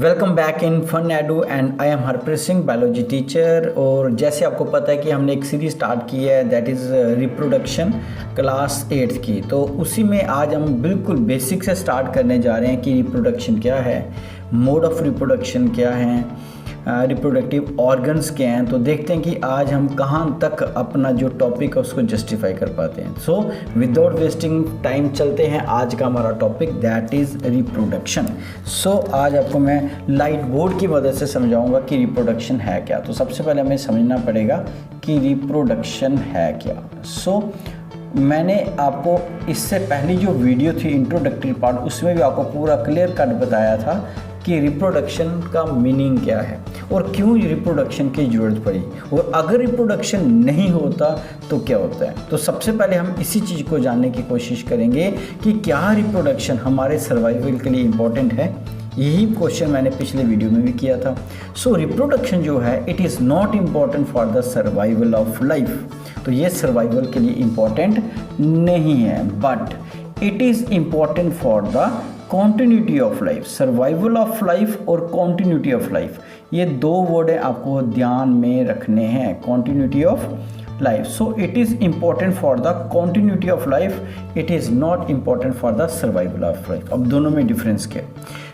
Welcome back in Fun Edu and I am Harpreet Singh, biology teacher. और जैसे आपको पता है कि हमने एक सीरीज स्टार्ट की है that is reproduction class 8th की। तो उसी में आज हम बिल्कुल बेसिक से स्टार्ट करने जा रहे हैं कि रिप्रोडक्शन क्या है, मोड ऑफ रिप्रोडक्शन क्या है, रिप्रोडक्टिव ऑर्गन्स क्या हैं। तो देखते हैं कि आज हम कहाँ तक अपना जो टॉपिक है उसको जस्टिफाई कर पाते हैं। सो विदाउट वेस्टिंग टाइम चलते हैं, आज का हमारा टॉपिक दैट इज़ रिप्रोडक्शन। सो आज आपको मैं लाइट बोर्ड की मदद से समझाऊंगा कि रिप्रोडक्शन है क्या। तो सबसे पहले हमें समझना पड़ेगा कि रिप्रोडक्शन है क्या। मैंने आपको इससे पहली जो वीडियो थी इंट्रोडक्टरी पार्ट, उसमें भी आपको पूरा क्लियर कट बताया था कि रिप्रोडक्शन का मीनिंग क्या है और क्यों रिप्रोडक्शन की ज़रूरत पड़ी, और अगर रिप्रोडक्शन नहीं होता तो क्या होता है। तो सबसे पहले हम इसी चीज़ को जानने की कोशिश करेंगे कि क्या रिप्रोडक्शन हमारे सर्वाइवल के लिए इम्पोर्टेंट है। यही क्वेश्चन मैंने पिछले वीडियो में भी किया था। सो रिप्रोडक्शन जो है it is not important for the survival of life. तो ये सर्वाइवल के लिए इम्पॉर्टेंट नहीं है, but it is important for the continuity of life. Survival of life और कॉन्टिन्यूटी ऑफ लाइफ, ये दो वर्ड है आपको ध्यान में रखने हैं। Continuity of life, so it is important for the continuity of life, it is not important for the survival of life. अब दोनों में डिफरेंस क्या है।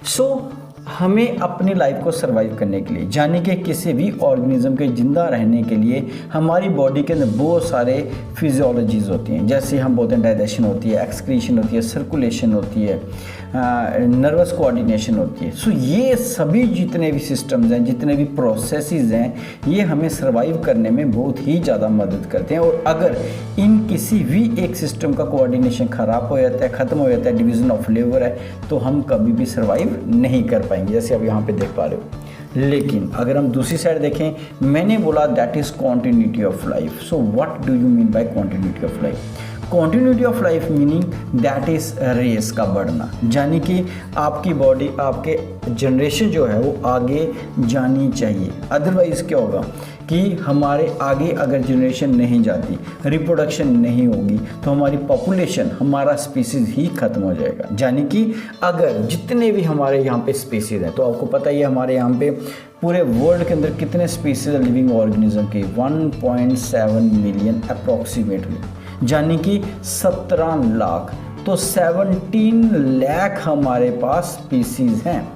सो हमें अपनी लाइफ को सर्वाइव करने के लिए, यानी कि किसी भी ऑर्गेनिज्म के ज़िंदा रहने के लिए हमारी बॉडी के अंदर बहुत सारे फिजियोलॉजीज़ होती हैं। जैसे हम बोलते हैं डाइजेशन होती है, एक्सक्रीशन होती है, सर्कुलेशन होती है, नर्वस कोऑर्डिनेशन होती है। सो ये सभी जितने भी सिस्टम्स हैं, जितने भी प्रोसेसेस हैं, ये हमें सर्वाइव करने में बहुत ही ज़्यादा मदद करते हैं। और अगर इन किसी भी एक सिस्टम का कोऑर्डिनेशन ख़राब हो जाता है, ख़त्म हो जाता है, डिवीज़न ऑफ लेबर है, तो हम कभी भी सर्वाइव नहीं कर पाएंगे, जैसे आप यहाँ पे देख पा रहे हो। लेकिन अगर हम दूसरी साइड देखें, मैंने बोला that is continuity of life. So what do you mean by continuity of life? Continuity of life meaning that is race का बढ़ना, यानी कि आपकी बॉडी, आपके जनरेशन जो है वो आगे जानी चाहिए। अदरवाइज़ क्या होगा कि हमारे आगे अगर जनरेशन नहीं जाती, रिप्रोडक्शन नहीं होगी, तो हमारी पॉपुलेशन, हमारा स्पीसीज़ ही ख़त्म हो जाएगा। यानी कि अगर जितने भी हमारे यहाँ पे स्पीसीज़ हैं, तो आपको पता ही है हमारे यहाँ पे पूरे वर्ल्ड के अंदर कितने स्पीसीज़ है लिविंग ऑर्गेनिज्म की, 1.7 मिलियन अप्रॉक्सीमेटली, यानी कि 17 लाख। तो 17 लाख हमारे पास स्पीसीज़ हैं।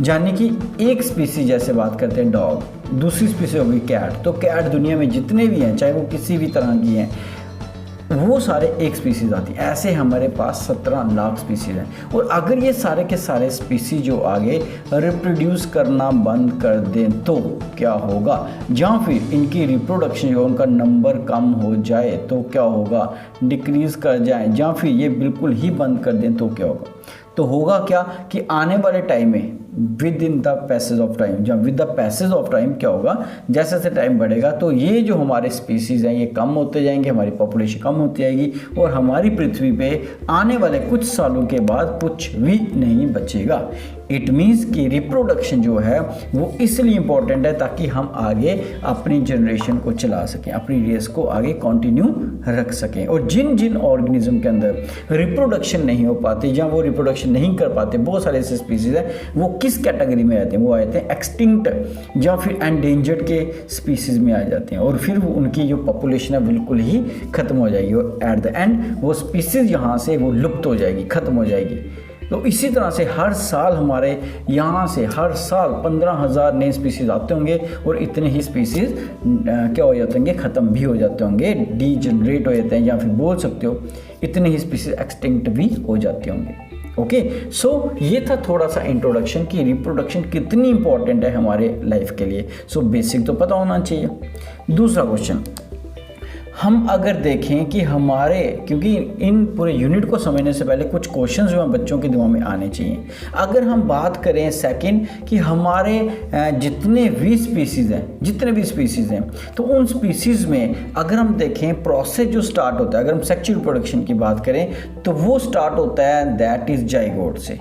यानी कि एक स्पीसीज, जैसे बात करते हैं डॉग, दूसरी स्पीसीज होगी कैट। तो कैट दुनिया में जितने भी हैं, चाहे वो किसी भी तरह की हैं, वो सारे एक स्पीसीज आती है। ऐसे हमारे पास 17 लाख स्पीसीज हैं। और अगर ये सारे के सारे स्पीसीज जो आगे रिप्रोड्यूस करना बंद कर दें तो क्या होगा, या फिर इनकी रिप्रोडक्शन जो उनका नंबर कम हो जाए तो क्या होगा, डिक्रीज़ कर जाए, या फिर ये बिल्कुल ही बंद कर दें तो क्या होगा। तो होगा क्या कि आने वाले टाइम में within the passage of time, जब with the passage of time क्या होगा, जैसे जैसे टाइम बढ़ेगा तो ये जो हमारे स्पीसीज़ हैं ये कम होते जाएंगे, हमारी पॉपुलेशन कम होती जाएगी, और हमारी पृथ्वी पे आने वाले कुछ सालों के बाद कुछ भी नहीं बचेगा। इट मीन्स कि रिप्रोडक्शन जो है वो इसलिए इम्पोर्टेंट है ताकि हम आगे अपनी जनरेशन को चला सकें, अपनी रेस को आगे कंटिन्यू रख सकें। और जिन जिन ऑर्गेनिज्म के अंदर रिप्रोडक्शन नहीं हो पाते, या वो रिप्रोडक्शन नहीं कर पाते, बहुत सारे ऐसे स्पीसीज़ हैं, वो किस कैटेगरी में आते हैं, वो आते हैं एक्सटिंक्ट या फिर एंडेंजर्ड के स्पीसीज़ में आ जाते हैं। और फिर उनकी जो पॉपुलेशन है बिल्कुल ही ख़त्म हो जाएगी, और एट द एंड वो स्पीसीज़ यहाँ से वो लुप्त हो जाएगी, ख़त्म हो जाएगी। तो इसी तरह से हर साल हमारे यहाँ से हर साल 15,000 नए स्पीसीज़ आते होंगे, और इतने ही स्पीसीज़ क्या हो जाते होंगे, ख़त्म भी हो जाते होंगे, डीजनरेट हो जाते हैं, या फिर बोल सकते हो इतने ही स्पीसीज़ एक्सटिंक्ट भी हो जाते होंगे। ओके, सो ये था थोड़ा सा इंट्रोडक्शन कि रिप्रोडक्शन कितनी इंपॉर्टेंट है हमारे लाइफ के लिए। सो बेसिक तो पता होना चाहिए। दूसरा क्वेश्चन, हम अगर देखें कि हमारे, क्योंकि इन पूरे यूनिट को समझने से पहले कुछ क्वेश्चंस जो हैं बच्चों के दिमाग में आने चाहिए। अगर हम बात करें सेकंड कि हमारे जितने भी स्पीसीज़ हैं, तो उन स्पीसीज़ में अगर हम देखें प्रोसेस जो स्टार्ट होता है, अगर हम सेक्सुअल रिप्रोडक्शन की बात करें तो वो स्टार्ट होता है दैट इज़ जाइगोट से,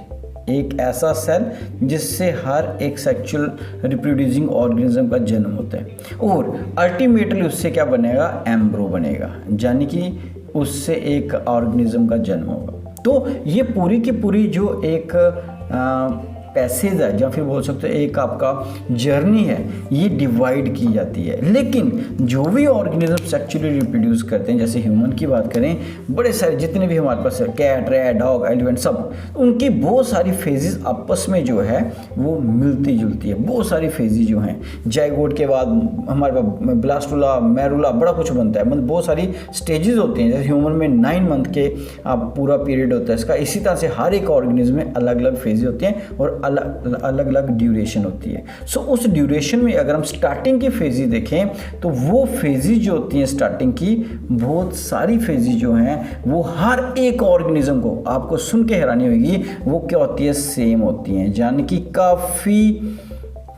एक ऐसा सेल जिससे हर एक सेक्सुअल रिप्रोड्यूसिंग ऑर्गेनिज्म का जन्म होता है, और अल्टीमेटली उससे क्या बनेगा, एम्ब्रो बनेगा, यानी कि उससे एक ऑर्गेनिज्म का जन्म होगा। तो ये पूरी की पूरी जो एक पैसेज है या फिर बोल सकते हो एक आपका जर्नी है, ये डिवाइड की जाती है। लेकिन जो भी ऑर्गेनिज्म सेक्सुअली रिप्रोड्यूस करते हैं, जैसे ह्यूमन की बात करें, बड़े सारे जितने भी हमारे पास कैट, रैट, डॉग, एलिफेंट, सब उनकी बहुत सारी फेजेस आपस में जो है वो मिलती जुलती है। बहुत सारी फेजेस जो हैं, जाइगोट के बाद हमारे पास ब्लास्टुला, मैरुला, बड़ा कुछ बनता है, मतलब बहुत सारी स्टेजेस होती हैं। जैसे ह्यूमन में 9 मंथ के पूरा पीरियड होता है इसका। इसी तरह से हर एक ऑर्गेनिज्म में अलग अलग फेजेस होती हैं और अलग अलग ड्यूरेशन होती है। सो उस ड्यूरेशन में अगर हम स्टार्टिंग की फेजेस देखें तो वो फेजेस जो होती हैं स्टार्टिंग की, बहुत सारी फेजेस जो हैं वो हर एक ऑर्गेनिज्म को, आपको सुन के हैरानी होगी, वो क्या होती है, सेम होती हैं। यानी कि काफ़ी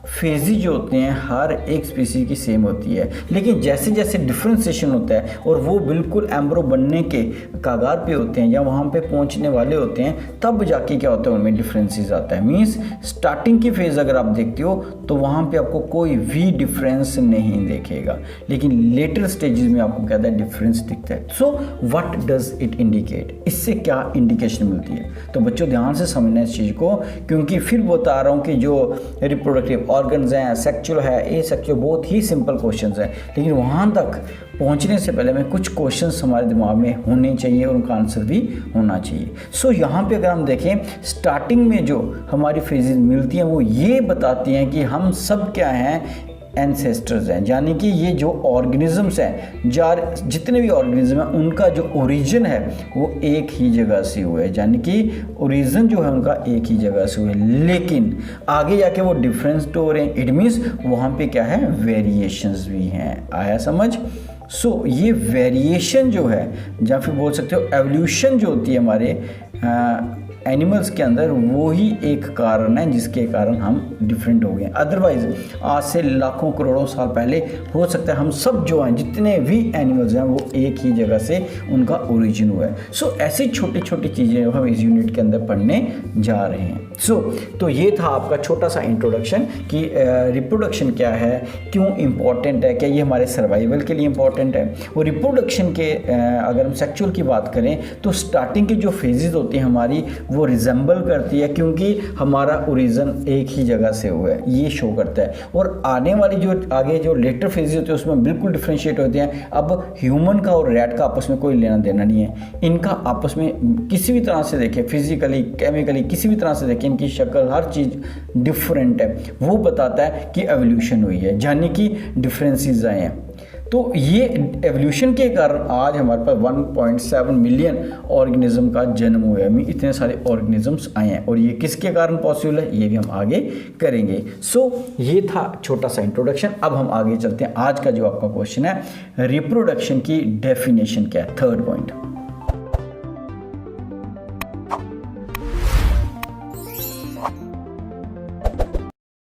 फेजेस जो होते हैं हर एक स्पीसीज की सेम होती है। लेकिन जैसे जैसे डिफ्रेंसिएशन होता है और वो बिल्कुल एम्ब्रो बनने के कगार पे होते हैं या वहाँ पे पहुँचने वाले होते हैं, तब जाके क्या होता है, उनमें डिफरेंसेस आता है। मीन्स स्टार्टिंग की फेज़ अगर आप देखते हो तो वहाँ पे आपको कोई भी डिफरेंस नहीं देखेगा, लेकिन लेटर स्टेजेस में आपको क्या है, डिफरेंस दिखता है। So what does it indicate, इससे क्या इंडिकेशन मिलती है? तो बच्चों ध्यान से समझना इस चीज़ को, क्योंकि फिर बता रहा हूँ कि जो रिप्रोडक्टिव ऑर्गन्स हैं, सेक्सुअल है, ये सेक्सुअल बहुत ही सिंपल क्वेश्चंस हैं, लेकिन वहाँ तक पहुँचने से पहले में कुछ क्वेश्चंस हमारे दिमाग में होने चाहिए और उनका आंसर भी होना चाहिए। सो यहाँ पे अगर हम देखें, स्टार्टिंग में जो हमारी फेजेस मिलती हैं वो ये बताती हैं कि हम सब क्या हैं, एंसेस्टर्स हैं। यानी कि ये जो ऑर्गेनिजम्स हैं, जितने भी ऑर्गेनिज्म हैं, उनका जो ओरिजिन है वो एक ही जगह से हुआ है। यानी कि ओरिजिन जो है उनका एक ही जगह से हुआ है, लेकिन आगे जाके वो डिफरेंस तो हो रहे हैं। इट मीन्स वहाँ पे क्या है, वेरिएशंस भी हैं। आया समझ? सो ये वेरिएशन जो है, या फिर बोल सकते हो एवोल्यूशन जो होती है हमारे एनिमल्स के अंदर, वो ही एक कारण है जिसके कारण हम डिफरेंट हो गए। अदरवाइज आज से लाखों करोड़ों साल पहले हो सकता है हम सब जो हैं, जितने भी एनिमल्स हैं, वो एक ही जगह से उनका ओरिजिन हुआ है। सो ऐसी छोटी छोटी चीज़ें हम इस यूनिट के अंदर पढ़ने जा रहे हैं। तो ये था आपका छोटा सा इंट्रोडक्शन कि रिप्रोडक्शन क्या है, क्यों इम्पॉर्टेंट है, क्या ये हमारे सर्वाइवल के लिए इम्पॉर्टेंट है। और रिप्रोडक्शन के अगर हम सेक्सुअल की बात करें तो स्टार्टिंग की जो फेजेस होती हैं हमारी, वो रिजेंबल करती है, क्योंकि हमारा ओरिजिन एक ही जगह से हुआ है, ये शो करता है। और आने वाली जो आगे जो लेटर फेजेस होते हैं उसमें बिल्कुल डिफ्रेंशिएट होते हैं। अब ह्यूमन का और रैट का आपस में कोई लेना देना नहीं है। इनका आपस में किसी भी तरह से देखें, फिजिकली, केमिकली, किसी भी तरह से देखें, इनकी शक्ल, हर चीज़ डिफरेंट है। वो बताता है कि एवोल्यूशन हुई है, यानी कि डिफरेंसेस आए हैं। तो ये एवोल्यूशन के कारण आज हमारे पास 1.7 मिलियन ऑर्गेनिज्म का जन्म हुआ है। इतने सारे ऑर्गेनिजम्स आए हैं, और ये किसके कारण पॉसिबल है, ये भी हम आगे करेंगे। सो ये था छोटा सा इंट्रोडक्शन। अब हम आगे चलते हैं। आज का जो आपका क्वेश्चन है, रिप्रोडक्शन की डेफिनेशन क्या है, 3rd पॉइंट।